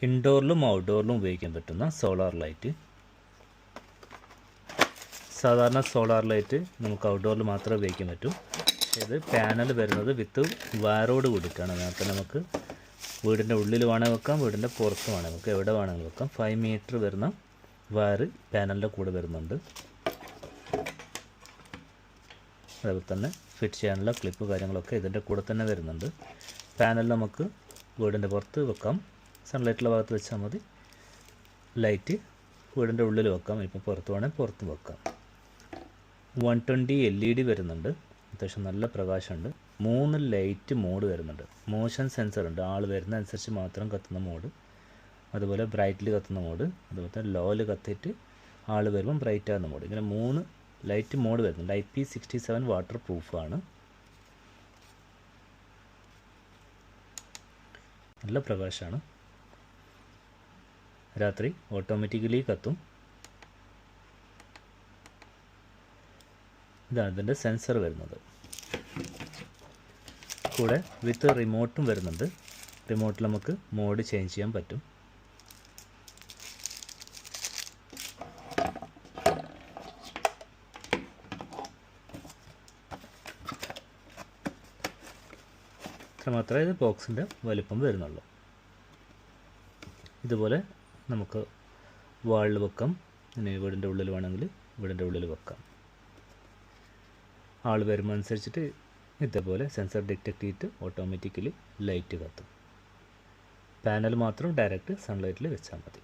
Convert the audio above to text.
ഇൻഡോറിലും ഔട്ട്ഡോറിലും ഉപയോഗിക്കാൻ പറ്റുന്ന solar light. സാധാരണ സോളാർ ലൈറ്റ് നമുക്ക് ഔട്ട്ഡോറിൽ മാത്രമേ ഉപയോഗിക്കാൻ പറ്റൂ. ഇത് പാനൽ വരുന്നത് വിത്ത് വയറോട് കൂടിയിട്ടാണ്. നേരത്തെ നമുക്ക് വീടിൻ്റെ ഉള്ളിൽ വേണമെങ്കിൽ വെക്കാം, വീടിൻ്റെ പുറത്ത് വേണമെങ്കിൽ വെക്കാം, എവിടെ വേണമെങ്കിൽ വെക്കാം. 5 മീറ്റർ വരുന്ന വയർ പാനലിൻ്റെ കൂടെ വരുന്നുണ്ട്. അതുപോലെ തന്നെ ഫിറ്റ് ചെയ്യാനുള്ള ക്ലിപ്പ് കാര്യങ്ങളൊക്കെ ഇതിൻ്റെ കൂടെ തന്നെ വരുന്നുണ്ട്. പാനൽ നമുക്ക് വീടിൻ്റെ പുറത്ത് വെക്കാം, സൺലൈറ്റുള്ള ഭാഗത്ത് വെച്ചാൽ മതി. ലൈറ്റ് വീടിൻ്റെ ഉള്ളിൽ വെക്കാം, ഇപ്പോൾ പുറത്ത് വേണമെങ്കിൽ പുറത്ത് വെക്കാം. 120 LED വരുന്നുണ്ട്. അത്യാവശ്യം നല്ല പ്രകാശമുണ്ട്. 3 ലൈറ്റ് മോഡ് വരുന്നുണ്ട്. മോഷൻ സെൻസർ ഉണ്ട്, ആൾ വരുന്ന അനുസരിച്ച് മാത്രം കത്തുന്ന മോഡ്. അതുപോലെ ബ്രൈറ്റ്ലി കത്തുന്ന മോഡ്, അതുപോലെ തന്നെ ലോയിൽ കത്തിയിട്ട് ആൾ വരുമ്പം ബ്രൈറ്റ് ആകുന്ന മോഡ്. ഇങ്ങനെ 3 ലൈറ്റ് മോഡ് വരുന്നുണ്ട്. IP67 water പ്രൂഫാണ്. നല്ല പ്രകാശമാണ്. രാത്രി ഓട്ടോമാറ്റിക്കലി കത്തും. ഇതാണ് ഇതിൻ്റെ സെൻസർ വരുന്നത്. കൂടെ വിത്ത് റിമോട്ടും വരുന്നുണ്ട്. റിമോട്ടിൽ നമുക്ക് മോഡ് ചേഞ്ച് ചെയ്യാൻ പറ്റും. മാത്രമേ ഇത് ബോക്സിൻ്റെ വലിപ്പം വരുന്നുള്ളൂ. ഇതുപോലെ നമുക്ക് വാളിൽ വെക്കാം. ഇനി വീടിൻ്റെ ഉള്ളിൽ വേണമെങ്കിൽ വീടിൻ്റെ ഉള്ളിൽ വെക്കാം. ആൾ വരുമ്പോൾ അനുസരിച്ചിട്ട് ഇതേപോലെ സെൻസർ ഡിറ്റക്ട് ചെയ്തിട്ട് ഓട്ടോമാറ്റിക്കലി ലൈറ്റ് കത്തും. പാനൽ മാത്രം ഡയറക്റ്റ് സൺലൈറ്റിൽ വെച്ചാൽ മതി.